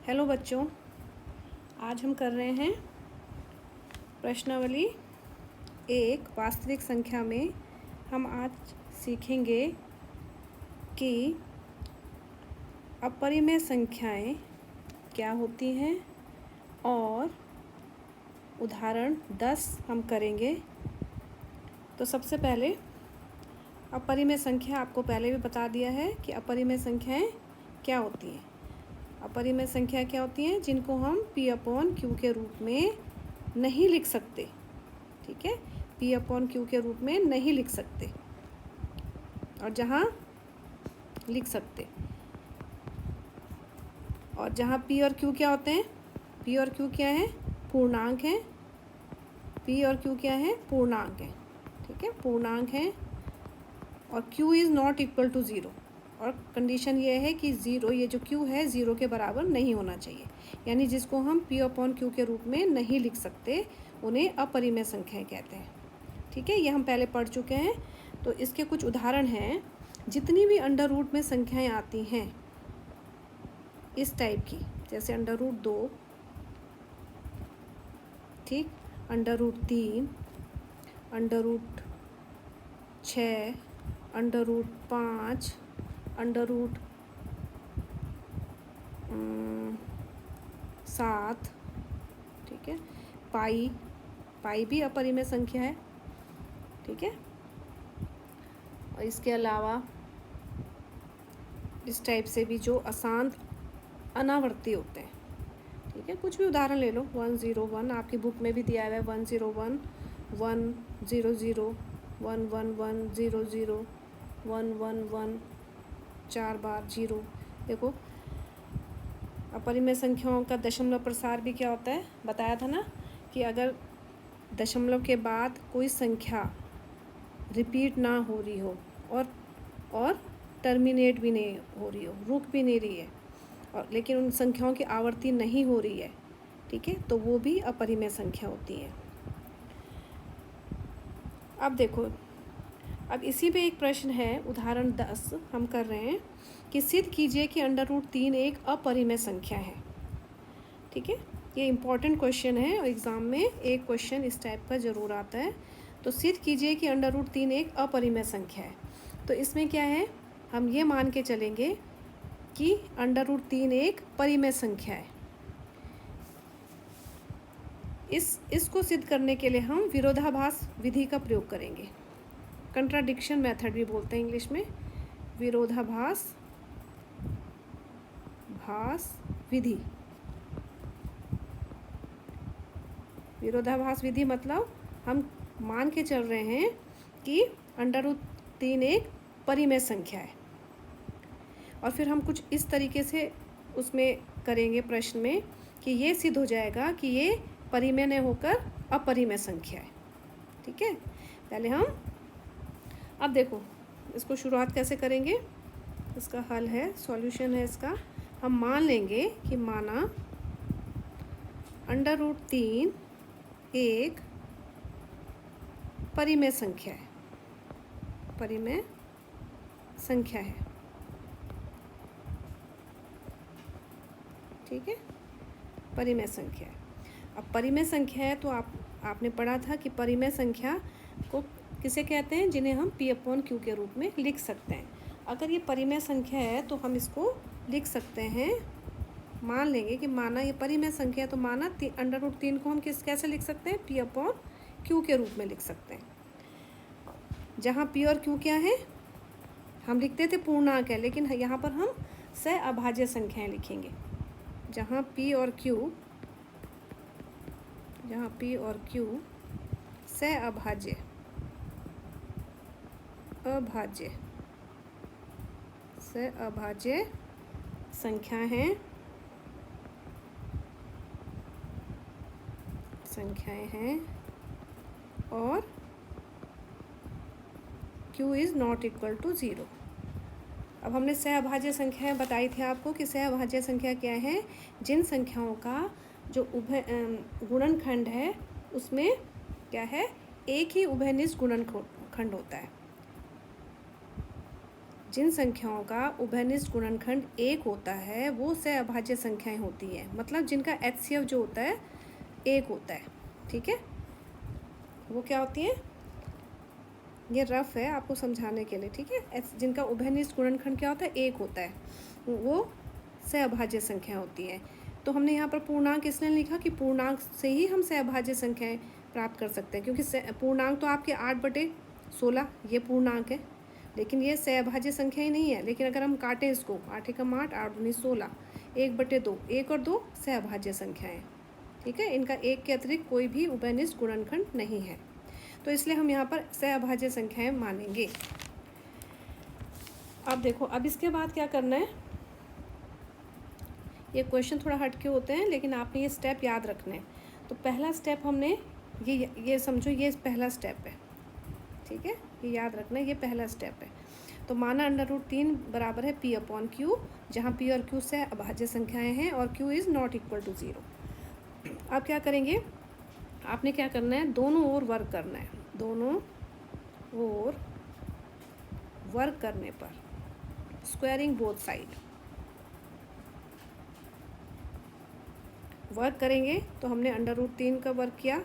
Hello बच्चों, आज हम कर रहे हैं प्रश्नावली एक वास्तविक संख्या में। हम आज सीखेंगे कि अपरिमेय संख्याएं क्या होती हैं और उदाहरण 10 हम करेंगे। तो सबसे पहले अपरिमेय संख्या, आपको पहले भी बता दिया है कि अपरिमेय संख्याएं क्या होती हैं। अपरिमेय संख्या क्या होती हैं? जिनको हम P/Q के रूप में नहीं लिख सकते। ठीक है, P/Q के रूप में नहीं लिख सकते और जहाँ लिख सकते, और जहाँ P और Q क्या होते हैं? P और Q क्या है? पूर्णांक हैं। P और Q क्या है? पूर्णांक हैं। ठीक है, पूर्णांक हैं और Q is not equal to zero. और कंडीशन ये है कि ज़ीरो, ये जो Q है ज़ीरो के बराबर नहीं होना चाहिए। यानी जिसको हम P/Q के रूप में नहीं लिख सकते उन्हें अपरिमेय संख्याएं कहते हैं। ठीक है, ये हम पहले पढ़ चुके हैं। तो इसके कुछ उदाहरण हैं। जितनी भी अंडर रूट में संख्याएं आती हैं इस टाइप की, जैसे √2, ठीक, √3, √6, √5, √7, ठीक है, पाई भी अपरिमेय संख्या है। ठीक है, और इसके अलावा इस टाइप से भी जो अशांत अनावर्ती होते हैं। ठीक है, कुछ भी उदाहरण ले लो। 101 आपकी बुक में भी दिया हुआ है। 101, 100, 11100, 111, 4 बार 0। देखो, अपरिमेय संख्याओं का दशमलव प्रसार भी क्या होता है, बताया था ना कि अगर दशमलव के बाद कोई संख्या रिपीट ना हो रही हो और टर्मिनेट भी नहीं हो रही हो, रुक भी नहीं रही है, और लेकिन उन संख्याओं की आवर्ती नहीं हो रही है, ठीक है, तो वो भी अपरिमेय संख्या होती है। अब देखो, अब इसी पे एक प्रश्न है, उदाहरण 10 हम कर रहे हैं कि सिद्ध कीजिए कि √3 एक अपरिमेय संख्या है। ठीक है, ये इम्पॉर्टेंट क्वेश्चन है और एग्ज़ाम में एक क्वेश्चन इस टाइप का ज़रूर आता है। तो सिद्ध कीजिए कि √3 एक अपरिमेय संख्या है। तो इसमें क्या है, हम ये मान के चलेंगे कि √3 एक परिमेय संख्या है। इसको सिद्ध करने के लिए हम विरोधाभास विधि का प्रयोग करेंगे। कंट्राडिक्शन मेथड भी बोलते हैं इंग्लिश में, विरोधाभास विधि। विरोधाभास विधि मतलब हम मान के चल रहे हैं कि √3 एक परिमेय संख्या है, और फिर हम कुछ इस तरीके से उसमें करेंगे प्रश्न में कि ये सिद्ध हो जाएगा कि ये परिमेय न होकर अपरिमेय संख्या है। ठीक है, पहले हम, अब देखो इसको शुरुआत कैसे करेंगे, इसका हल है, सॉल्यूशन है इसका। हम मान लेंगे कि माना √3 एक परिमेय संख्या है, परिमेय संख्या है। ठीक है, परिमेय संख्या है। अब परिमेय संख्या है तो आपने पढ़ा था कि परिमेय संख्या को किसे कहते हैं, जिन्हें हम P/Q के रूप में लिख सकते हैं। अगर ये परिमेय संख्या है तो हम इसको लिख सकते हैं, मान लेंगे कि माना ये परिमेय संख्या है तो माना √3 को हम कैसे लिख सकते हैं, P/Q के रूप में लिख सकते हैं। जहाँ P और Q क्या है, हम लिखते थे पूर्णांक है, लेकिन यहाँ पर हम सहअभाज्य संख्याएं लिखेंगे। जहाँ P और Q सहअभाज्य संख्याएं हैं और Q is not equal to zero. अब हमने सहअभाज्य संख्याएं बताई थी आपको कि सहअभाज्य संख्या क्या है, जिन संख्याओं का जो गुणनखंड है उसमें क्या है, एक ही उभयनिष्ठ गुणनखंड होता है। जिन संख्याओं का उभयनिष्ठ गुणनखंड 1 होता है वो सहअभाज्य संख्याएं होती हैं, मतलब जिनका HCF जो होता है 1 होता है। ठीक है, वो क्या होती हैं, ये रफ है आपको समझाने के लिए। ठीक है, जिनका उभयनिष्ठ गुणनखंड क्या होता है 1 होता है, वो सहअभाज्य संख्या होती है। तो हमने यहाँ पर पूर्णांक इसलिए लिखा कि पूर्णांक से ही हम सहअभाज्य संख्याएं प्राप्त कर सकते हैं, क्योंकि पूर्णांक तो आपके 8/16 ये पूर्णांक है, लेकिन ये सहअभाज्य संख्या ही नहीं है। लेकिन अगर हम काटें इसको, 8 एकम 8, 8 दूनी 16, 1/2, 1 और 2 सहअभाज्य संख्याएं। ठीक है, इनका 1 के अतिरिक्त कोई भी उभयनिष्ठ गुणनखंड नहीं है, तो इसलिए हम यहाँ पर सहअभाज्य संख्याएं मानेंगे। अब देखो, अब इसके बाद क्या करना है, ये क्वेश्चन थोड़ा हटके होते हैं लेकिन आपने ये स्टेप याद रखने हैं। तो पहला स्टेप हमने ये समझो, ये पहला स्टेप है। ठीक है, ये याद रखना है, ये पहला स्टेप है। तो माना √3 बराबर है P/Q, जहाँ P और Q से अभाज्य संख्याएं हैं और Q is not equal to 0। अब क्या करेंगे, आपने क्या करना है, दोनों ओर वर्क करना है। दोनों ओर वर्क करने पर स्क्वायरिंग बोथ साइड वर्क करेंगे। तो हमने √3 का वर्क किया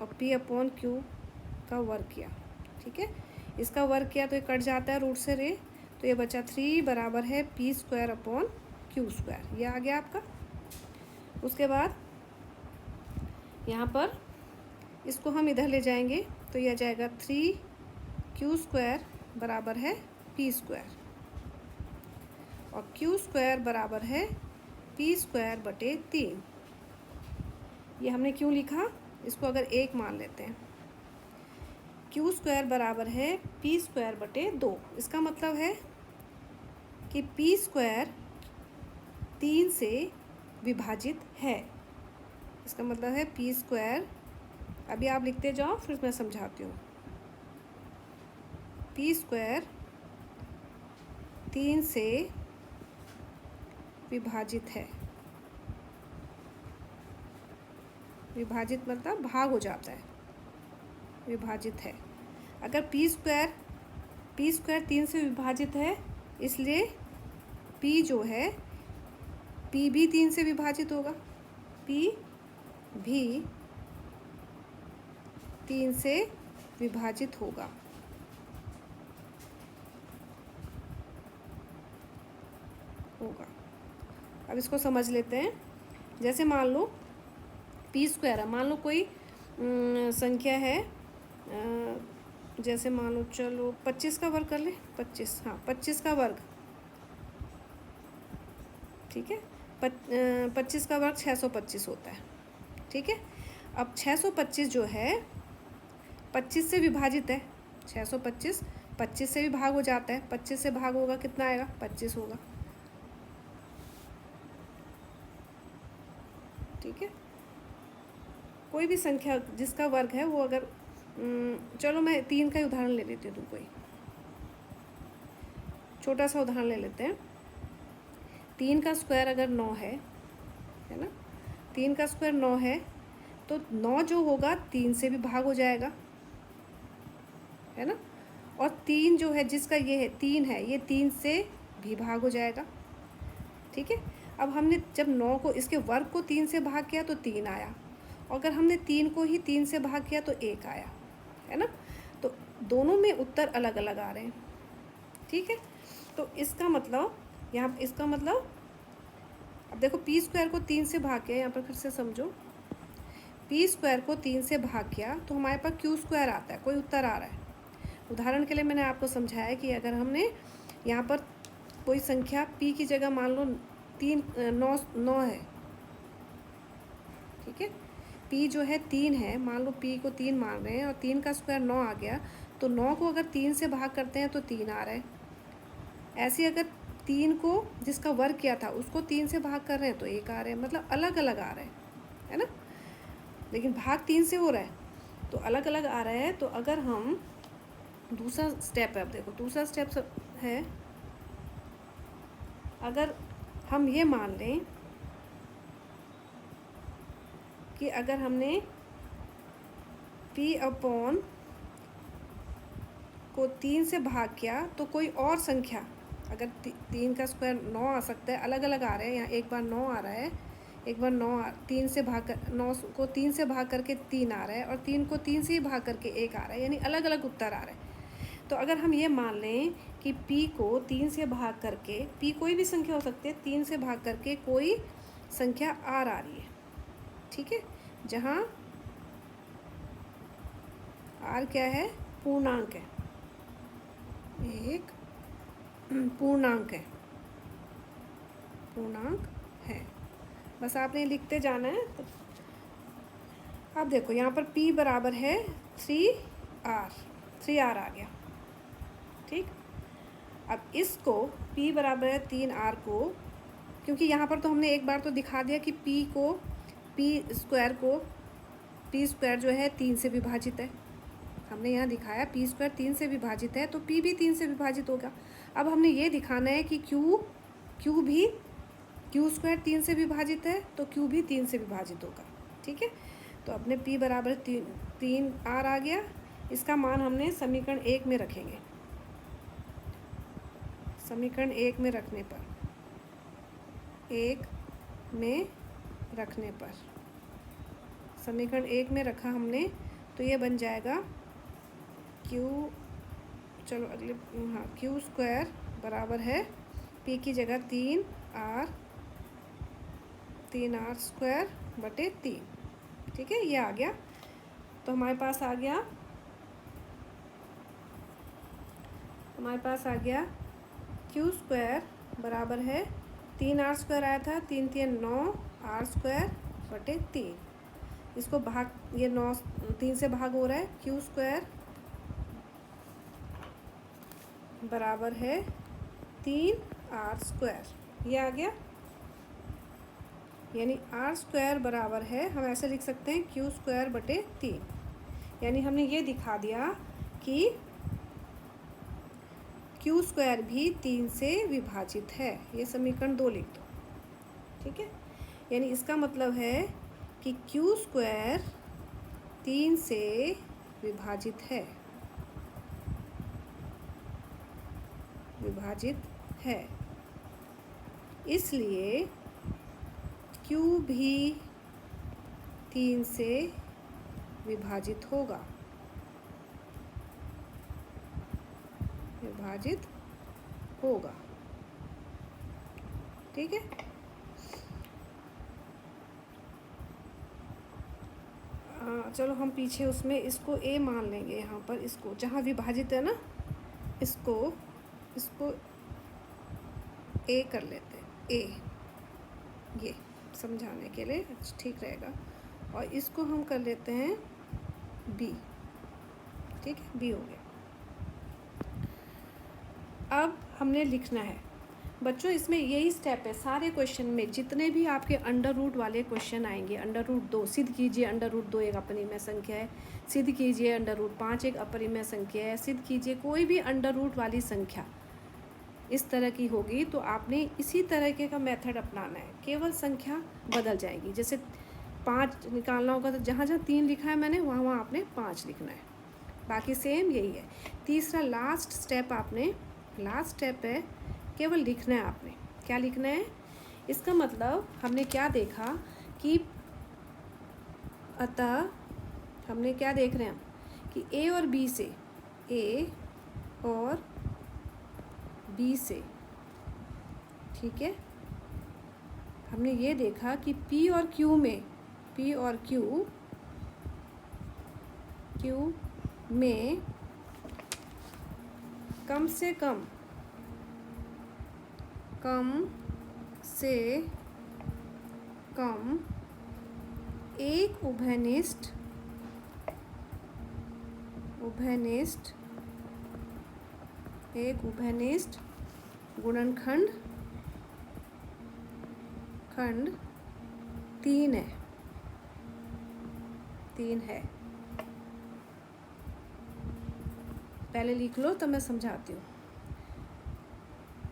और P/Q का वर्क किया। ठीक है, इसका वर्क किया तो ये कट जाता है रूट से रे, तो ये बचा 3 बराबर है P²/Q²। ये आ गया आपका। उसके बाद यहाँ पर इसको हम इधर ले जाएंगे तो ये आ जाएगा 3Q² बराबर है P² और Q² बराबर है P²/3। ये हमने क्यों लिखा, इसको अगर 1 मान लेते हैं, Q² बराबर है P²/2। इसका मतलब है कि P² 3 से विभाजित है। इसका मतलब है P², अभी आप लिखते जाओ फिर मैं समझाती हूँ। P² 3 से विभाजित है। विभाजित मतलब भाग हो जाता है, विभाजित है। अगर P² 3 से विभाजित है, इसलिए P जो है P भी 3 से विभाजित होगा, P भी 3 से विभाजित होगा। अब इसको समझ लेते हैं। जैसे मान लो P² है, मान लो कोई संख्या है, जैसे मान लो, चलो 25 का वर्ग कर ले। 25, हाँ 25 का वर्ग। ठीक है, 25 का वर्ग 625 होता है। ठीक है, अब 625 जो है 25 से विभाजित है। 625 25 से भी भाग हो जाता है, 25 से भाग होगा कितना आएगा, 25 होगा। ठीक है, कोई भी संख्या जिसका वर्ग है वो, अगर चलो मैं 3 का ही उदाहरण ले लेती हूँ, कोई छोटा सा उदाहरण ले लेते हैं। 3 का स्क्वायर अगर 9 है ना, 3 का स्क्वायर 9 है, तो 9 जो होगा 3 से भी भाग हो जाएगा, है ना। और 3 जो है, जिसका ये है 3 है, ये 3 से भी भाग हो जाएगा। ठीक है, अब हमने जब 9 को, इसके वर्ग को 3 से भाग किया तो 3 आया, और अगर हमने 3 को ही 3 से भाग किया तो 1 आया, है ना। तो दोनों में उत्तर अलग अलग आ रहे हैं। ठीक है, तो इसका मतलब यहाँ, इसका मतलब अब देखो P² को 3 से भाग किया, यहाँ पर फिर से समझो, P² को 3 से भाग किया तो हमारे पास Q² आता है, कोई उत्तर आ रहा है। उदाहरण के लिए मैंने आपको समझाया कि अगर हमने यहाँ पर कोई संख्या P की जगह मान लो 9 है। ठीक है, P जो है 3 है, मान लो P को 3 मान रहे हैं और 3 का स्क्वायर 9 आ गया, तो 9 को अगर 3 से भाग करते हैं तो 3 आ रहा है। ऐसे अगर 3 को जिसका वर्ग किया था उसको 3 से भाग कर रहे हैं तो 1 आ रहे हैं, मतलब अलग अलग आ रहे हैं, है ना। लेकिन भाग 3 से हो रहा है तो अलग अलग आ रहा है। तो अगर हम दूसरा स्टेप है, अब देखो दूसरा स्टेप है, अगर हम ये मान लें कि अगर हमने P/Q को 3 से भाग किया तो कोई और संख्या, अगर 3 का स्क्वायर 9 आ सकता है, अलग अलग आ रहे हैं, यहाँ एक बार 9 आ रहा है, एक बार 3 से भाग कर 9 को 3 से भाग करके 3 आ रहा है, और 3 को 3 से ही भाग करके 1 आ रहा है, यानी अलग अलग उत्तर आ रहे हैं। तो अगर हम ये मान लें कि p को 3 से भाग करके, p कोई भी संख्या हो सकती है, 3 से भाग करके कोई संख्या r आ रही है, ठीक है, जहाँ r क्या है, पूर्णांक है, एक पूर्णांक है, पूर्णांक है, बस आपने लिखते जाना है। तो अब देखो यहाँ पर p बराबर है 3r आ गया, ठीक। अब इसको p बराबर है 3r को, क्योंकि यहाँ पर तो हमने एक बार तो दिखा दिया कि p स्क्वायर जो है 3 से विभाजित है, हमने यहाँ दिखाया p स्क्वायर 3 से विभाजित है, तो p भी 3 से विभाजित होगा। अब हमने ये दिखाना है कि q स्क्वायर 3 से विभाजित है, तो q भी 3 से विभाजित होगा, ठीक है। तो अपने p बराबर 3r आ गया। इसका मान हमने समीकरण 1 में रखेंगे। समीकरण 1 में रखने पर, समीकरण 1 में रखा हमने, तो ये बन जाएगा q स्क्वायर बराबर है p की जगह 3r स्क्वायर बटे 3, ठीक है, ये आ गया। तो हमारे पास आ गया q स्क्वायर बराबर है 3r स्क्वायर आया था, 3 3 9 r स्क्वायर बटे 3, इसको भाग, ये 9 3 से भाग हो रहा है, q स्क्वायर बराबर है 3r स्क्वायर, ये आ गया। यानी r स्क्वायर बराबर है, हम ऐसे लिख सकते हैं q स्क्वायर बटे 3, यानी हमने ये दिखा दिया कि q स्क्वायर भी 3 से विभाजित है। ये समीकरण 2 लिख दो, ठीक है। यानी इसका मतलब है कि q स्क्वायर 3 से विभाजित है, इसलिए q भी 3 से विभाजित होगा, ठीक है। चलो हम पीछे उसमें इसको a मान लेंगे, यहाँ पर इसको जहाँ विभाजित है ना, इसको a कर लेते हैं, a, ये समझाने के लिए ठीक रहेगा, और इसको हम कर लेते हैं b, ठीक है, b हो गया। अब हमने लिखना है बच्चों, इसमें यही स्टेप है सारे क्वेश्चन में, जितने भी आपके अंडर रूट वाले क्वेश्चन आएंगे, अंडर रूट 2 सिद्ध कीजिए, अंडर रूट 2 एक अपरिमेय संख्या है, सिद्ध कीजिए अंडर रूट 5 एक अपरिमेय संख्या है, सिद्ध कीजिए, कोई भी अंडर रूट वाली संख्या इस तरह की होगी तो आपने इसी तरीके का मेथड अपनाना है, केवल संख्या बदल जाएगी। जैसे 5 निकालना होगा तो जहाँ जहाँ 3 लिखा है मैंने, वहाँ आपने 5 लिखना है, बाकी सेम यही है। तीसरा लास्ट स्टेप है, केवल लिखना है आपने, क्या लिखना है, इसका मतलब हमने क्या देखा कि, अतः हमने क्या देख रहे हैं कि a और b से, ठीक है, हमने ये देखा कि p और q में कम से कम एक उभयनिष्ठ गुणनखंड 3 है। पहले लिख लो तो मैं समझाती हूँ।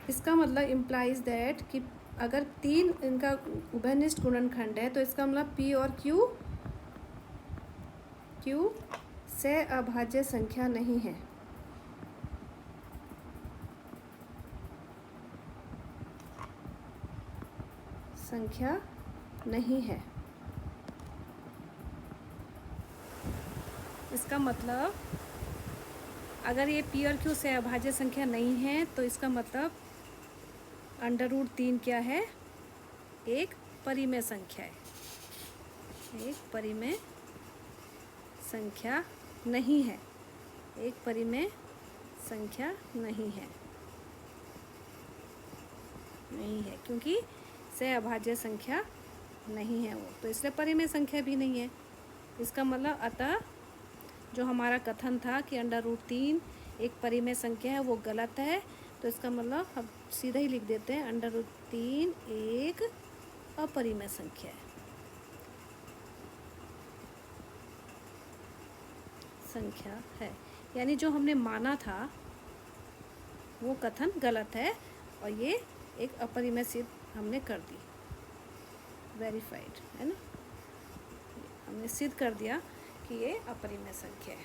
इसका मतलब इम्प्लाइज दैट कि अगर 3 इनका उभयनिष्ठ गुणनखंड है तो इसका मतलब p और q से अभाज्य संख्या नहीं है, संख्या नहीं है। इसका मतलब अगर ये पी और क्यू से अभाज्य संख्या नहीं है तो इसका मतलब √3 क्या है? एक परिमेय संख्या है। एक परिमेय संख्या नहीं है। एक परिमेय संख्या नहीं है। नहीं है क्योंकि से अभाज्य संख्या नहीं है वो, तो इसलिए परिमेय संख्या भी नहीं है। इसका मतलब अतः जो हमारा कथन था कि √3 एक परिमेय संख्या है वो गलत है। तो इसका मतलब हम सीधा ही लिख देते हैं √3 एक अपरिमेय संख्या है। यानी जो हमने माना था वो कथन गलत है और ये एक अपरिमेय सिद्ध हमने कर दी, वेरीफाइड है ना, हमने सिद्ध कर दिया कि ये अपरिमेय संख्या है।